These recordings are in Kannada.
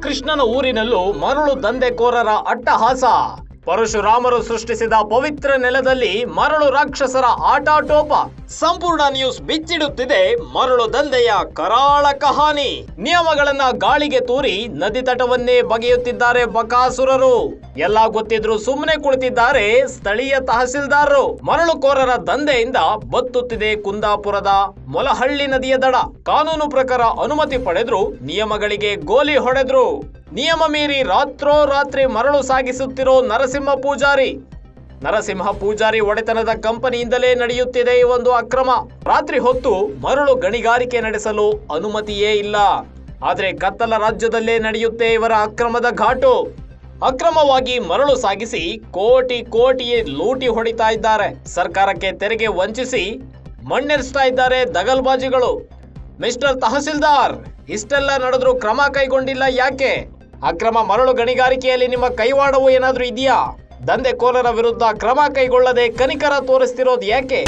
ಕೃಷ್ಣನ ಊರಿನಲ್ಲೂ ಮರಳು ದಂಧೆಕೋರರ ಅಟ್ಟಹಾಸ. ಪರಶುರಾಮರು ಸೃಷ್ಟಿಸಿದ ಪವಿತ್ರ ನೆಲದಲ್ಲಿ ಮರಳು ರಾಕ್ಷಸರ ಆಟಾಟೋಪ. ಸಂಪೂರ್ಣ ನ್ಯೂಸ್ ಬಿಚ್ಚಿಡುತ್ತಿದೆ ಮರಳು ದಂಧೆಯ ಕರಾಳ ಕಹಾನಿ. ನಿಯಮಗಳನ್ನ ಗಾಳಿಗೆ ತೂರಿ ನದಿ ತಟವನ್ನೇ ಬಗೆಯುತ್ತಿದ್ದಾರೆ ಬಕಾಸುರರು. ಎಲ್ಲ ಗೊತ್ತಿದ್ರು ಸುಮ್ಮನೆ ಕುಳಿತಿದ್ದಾರೆ ಸ್ಥಳೀಯ ತಹಸೀಲ್ದಾರರು. ಮರಳುಕೋರರ ದಂಧೆಯಿಂದ ಬತ್ತುತ್ತಿದೆ ಕುಂದಾಪುರದ ಮೊಲಹಳ್ಳಿ ನದಿಯ ದಡ. ಕಾನೂನು ಪ್ರಕಾರ ಅನುಮತಿ ಪಡೆದ್ರು, ನಿಯಮಗಳಿಗೆ ಗೋಲಿ ಹೊಡೆದ್ರು. ನಿಯಮ ಮೀರಿ ರಾತ್ರೋರಾತ್ರಿ ಮರಳು ಸಾಗಿಸುತ್ತಿರೋ ನರಸಿಂಹ ಪೂಜಾರಿ ಒಡೆತನದ ಕಂಪನಿಯಿಂದಲೇ ನಡೆಯುತ್ತಿದೆ ಈ ಒಂದು ಅಕ್ರಮ. ರಾತ್ರಿ ಹೊತ್ತು ಮರಳು ಗಣಿಗಾರಿಕೆ ನಡೆಸಲು ಅನುಮತಿಯೇ ಇಲ್ಲ. ಆದ್ರೆ ಕತ್ತಲ ರಾಜ್ಯದಲ್ಲೇ ನಡೆಯುತ್ತೆ ಇವರ ಅಕ್ರಮದ ಘಾಟು. ಅಕ್ರಮವಾಗಿ ಮರಳು ಸಾಗಿಸಿ ಕೋಟಿ ಲೂಟಿ ಹೊಡಿತಾ ಇದ್ದಾರೆ. ಸರ್ಕಾರಕ್ಕೆ ತೆರಿಗೆ ವಂಚಿಸಿ ಮಣ್ಣೆರಿಸ್ತಾ ಇದ್ದಾರೆ ದಗಲ್ಬಾಜಿಗಳು. ಮಿಸ್ಟರ್ ತಹಸೀಲ್ದಾರ್, ಇಷ್ಟೆಲ್ಲ ನಡೆದ್ರೂ ಕ್ರಮ ಕೈಗೊಂಡಿಲ್ಲ ಯಾಕೆ? ಅಕ್ರಮ ಮರಳು ಗಣಿಗಾರಿಕೆಯಲ್ಲಿ ನಿಮ್ಮ ಕೈವಾಡವು ಏನಾದ್ರೂ ಇದೆಯಾ? ದಂಧೆಕೋರರ ವಿರುದ್ಧ ಕ್ರಮ ಕೈಗೊಳ್ಳದೆ ಕನಿಕರ ತೋರಿಸ್ತಿರೋದು ಯಾಕೆ?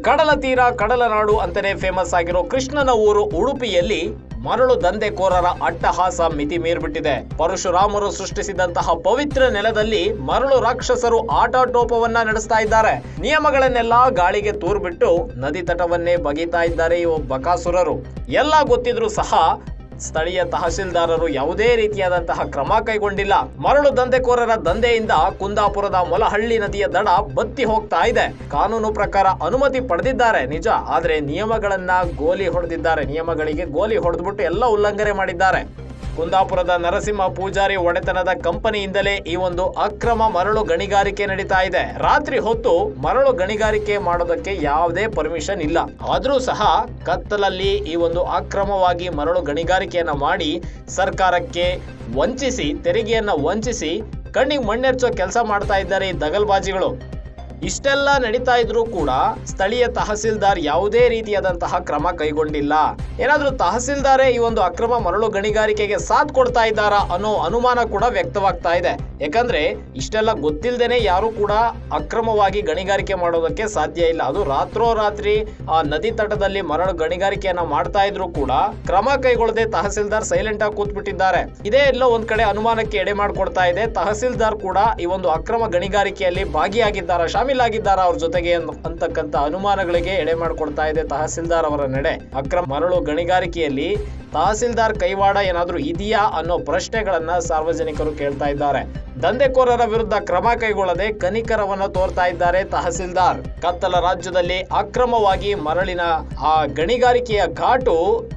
ಕಡಲ ತೀರ ಕಡಲನಾಡು ಅಂತಾನೆ ಫೇಮಸ್ ಆಗಿರೋ ಕೃಷ್ಣನ ಊರು ಉಡುಪಿಯಲ್ಲಿ ಮರಳು ದಂಧೆಕೋರರ ಅಟ್ಟಹಾಸ ಮಿತಿ ಮೀರ್ಬಿಟ್ಟಿದೆ. ಪರಶುರಾಮರು ಸೃಷ್ಟಿಸಿದಂತಹ ಪವಿತ್ರ ನೆಲದಲ್ಲಿ ಮರಳು ರಾಕ್ಷಸರು ಆಟಾಟೋಪವನ್ನ ನಡೆಸ್ತಾ ಇದ್ದಾರೆ. ನಿಯಮಗಳನ್ನೆಲ್ಲ ಗಾಳಿಗೆ ತೂರ್ಬಿಟ್ಟು ನದಿ ತಟವನ್ನೇ ಬಗೀತಾ ಇದ್ದಾರೆ ಈ ಬಕಾಸುರರು. ಎಲ್ಲ ಗೊತ್ತಿದ್ರು ಸಹ ಸ್ಥಳೀಯ ತಹಸೀಲ್ದಾರರು ಯಾವುದೇ ರೀತಿಯಾದಂತಹ ಕ್ರಮ ಕೈಗೊಂಡಿಲ್ಲ. ಮರಳು ದಂಧೆಕೋರರ ದಂಧೆಯಿಂದ ಕುಂದಾಪುರದ ಮೊಲಹಳ್ಳಿ ನದಿಯ ದಡ ಬತ್ತಿ ಹೋಗ್ತಾ ಇದೆ. ಕಾನೂನು ಪ್ರಕಾರ ಅನುಮತಿ ಪಡೆದಿದ್ದಾರೆ ನಿಜ, ಆದ್ರೆ ನಿಯಮಗಳನ್ನ ಗೋಲಿ ಹೊಡೆದಿದ್ದಾರೆ. ನಿಯಮಗಳಿಗೆ ಗೋಲಿ ಹೊಡೆದ್ಬಿಟ್ಟು ಎಲ್ಲ ಉಲ್ಲಂಘನೆ ಮಾಡಿದ್ದಾರೆ. ಕುಂದಾಪುರದ ನರಸಿಂಹ ಪೂಜಾರಿ ಒಡೆತನದ ಕಂಪನಿಯಿಂದಲೇ ಈ ಒಂದು ಅಕ್ರಮ ಮರಳು ಗಣಿಗಾರಿಕೆ ನಡೀತಾ ಇದೆ. ರಾತ್ರಿ ಹೊತ್ತು ಮರಳು ಗಣಿಗಾರಿಕೆ ಮಾಡೋದಕ್ಕೆ ಯಾವುದೇ ಪರ್ಮಿಷನ್ ಇಲ್ಲ. ಆದ್ರೂ ಸಹ ಕತ್ತಲಲ್ಲಿ ಈ ಒಂದು ಅಕ್ರಮವಾಗಿ ಮರಳು ಗಣಿಗಾರಿಕೆಯನ್ನ ಮಾಡಿ ಸರ್ಕಾರಕ್ಕೆ ವಂಚಿಸಿ, ತೆರಿಗೆಯನ್ನ ವಂಚಿಸಿ ಕಣ್ಣಿಗೆ ಮಣ್ಣೆರ್ಚೋ ಕೆಲಸ ಮಾಡ್ತಾ ಇದ್ದಾರೆ ಈ ದಗಲ್ಬಾಜಿಗಳು. ಇಷ್ಟೆಲ್ಲ ನಡೀತಾ ಇದ್ರೂ ಕೂಡ ಸ್ಥಳೀಯ ತಹಸೀಲ್ದಾರ್ ಯಾವುದೇ ರೀತಿಯಾದಂತಹ ಕ್ರಮ ಕೈಗೊಂಡಿಲ್ಲ. ಏನಾದ್ರೂ ತಹಸೀಲ್ದಾರೇ ಈ ಒಂದು ಅಕ್ರಮ ಮರಳು ಗಣಿಗಾರಿಕೆಗೆ ಸಾಥ್ ಕೊಡ್ತಾ ಇದ್ದಾರಾ ಅನ್ನೋ ಅನುಮಾನ ಕೂಡ ವ್ಯಕ್ತವಾಗ್ತಾ ಇದೆ. ಯಾಕಂದ್ರೆ ಇಷ್ಟೆಲ್ಲ ಗೊತ್ತಿಲ್ಲದೇನೆ ಯಾರು ಕೂಡ ಅಕ್ರಮವಾಗಿ ಗಣಿಗಾರಿಕೆ ಮಾಡೋದಕ್ಕೆ ಸಾಧ್ಯ ಇಲ್ಲ. ಅದು ರಾತ್ರೋರಾತ್ರಿ ಆ ನದಿ ತಟದಲ್ಲಿ ಮರಳು ಗಣಿಗಾರಿಕೆಯನ್ನ ಮಾಡ್ತಾ ಇದ್ರು ಕೂಡ ಕ್ರಮ ಕೈಗೊಳ್ಳದೆ ತಹಸೀಲ್ದಾರ್ ಸೈಲೆಂಟ್ ಆಗಿ ಕೂತ್ಬಿಟ್ಟಿದ್ದಾರೆ. ಇದೇ ಎಲ್ಲೋ ಒಂದ್ ಕಡೆ ಅನುಮಾನಕ್ಕೆ ಎಡೆ ಮಾಡ್ಕೊಡ್ತಾ ಇದೆ. ತಹಸೀಲ್ದಾರ್ ಕೂಡ ಈ ಒಂದು ಅಕ್ರಮ ಗಣಿಗಾರಿಕೆಯಲ್ಲಿ ಭಾಗಿಯಾಗಿದ್ದಾರಾ, ಶಾಮೀಲಾಗಿದ್ದಾರಾ ಅವ್ರ ಜೊತೆಗೆ ಅಂತಕ್ಕಂಥ ಅನುಮಾನಗಳಿಗೆ ಎಡೆ ಮಾಡ್ಕೊಡ್ತಾ ಇದೆ ತಹಸೀಲ್ದಾರ್ ಅವರ ನಡೆ. ಅಕ್ರಮ ಮರಳು ಗಣಿಗಾರಿಕೆಯಲ್ಲಿ ತಹಸೀಲ್ದಾರ್ ಕೈವಾಡ ಏನಾದ್ರೂ ಇದೆಯಾ ಅನ್ನೋ ಪ್ರಶ್ನೆಗಳನ್ನ ಸಾರ್ವಜನಿಕರು ಕೇಳ್ತಾ ಇದ್ದಾರೆ. ದಂಧೆಕೋರರ ವಿರುದ್ಧ ಕ್ರಮ ಕೈಗೊಳ್ಳದೆ ಕನಿಕರವನ್ನ ತೋರ್ತಾ ಇದ್ದಾರೆ ತಹಸೀಲ್ದಾರ್. ಕತ್ತಲ ರಾಜ್ಯದಲ್ಲಿ ಅಕ್ರಮವಾಗಿ ಮರಳಿನ ಆ ಗಣಿಗಾರಿಕೆಯ ಘಾಟು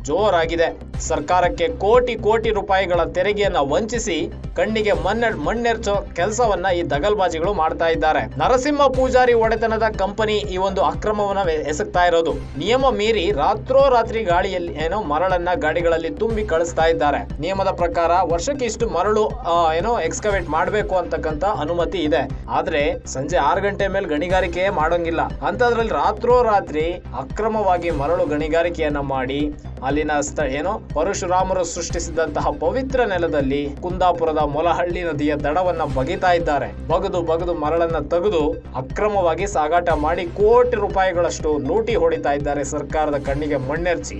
ಜೋರಾಗಿದೆ. ಸರ್ಕಾರಕ್ಕೆ ಕೋಟಿ ರೂಪಾಯಿಗಳ ತೆರಿಗೆಯನ್ನ ವಂಚಿಸಿ ಕಣ್ಣಿಗೆ ಮಣ್ಣೆರ್ಚೋ ಕೆಲಸವನ್ನ ಈ ದಗಲ್ಬಾಜಿಗಳು ಮಾಡ್ತಾ ಇದ್ದಾರೆ. ನರಸಿಂಹ ಪೂಜಾರಿ ಒಡೆತನದ ಕಂಪನಿ ಈ ಒಂದು ಅಕ್ರಮವನ್ನ ಎಸಗ್ತಾ ಇರೋದು. ನಿಯಮ ಮೀರಿ ರಾತ್ರೋರಾತ್ರಿ ಗಾಳಿಯಲ್ಲಿ ಮರಳನ್ನ ಗಾಡಿಗಳಲ್ಲಿ ತುಂಬಿ ಕಳಿಸ್ತಾ ಇದ್ದಾರೆ. ನಿಯಮದ ಪ್ರಕಾರ ವರ್ಷಕ್ಕೆ ಇಷ್ಟು ಮರಳು ಎಕ್ಸ್ಕವೇಟ್ ಮಾಡಬೇಕು ಅಂತಕ್ಕಂತ ಅನುಮತಿ ಇದೆ. ಆದ್ರೆ ಸಂಜೆ 6 ಗಂಟೆ ಮೇಲೆ ಗಣಿಗಾರಿಕೆ ಮಾಡೋಂಗಿಲ್ಲ. ಅಂತದ್ರಲ್ಲಿ ರಾತ್ರೋರಾತ್ರಿ ಅಕ್ರಮವಾಗಿ ಮರಳು ಗಣಿಗಾರಿಕೆಯನ್ನ ಮಾಡಿ ಅಲ್ಲಿನ ಪರಶುರಾಮರು ಸೃಷ್ಟಿಸಿದಂತಹ ಪವಿತ್ರ ನೆಲದಲ್ಲಿ ಕುಂದಾಪುರದ ಮೊಲಹಳ್ಳಿ ನದಿಯ ದಡವನ್ನ ಬಗಿತಾ ಇದ್ದಾರೆ. ಬಗದು ಮರಳನ್ನ ತೆಗೆದು ಅಕ್ರಮವಾಗಿ ಸಾಗಾಟ ಮಾಡಿ ಕೋಟಿ ರೂಪಾಯಿಗಳಷ್ಟು ಲೂಟಿ ಹೊಡಿತಾ ಇದ್ದಾರೆ ಸರ್ಕಾರದ ಕಣ್ಣಿಗೆ ಮಣ್ಣೆರ್ಚಿ.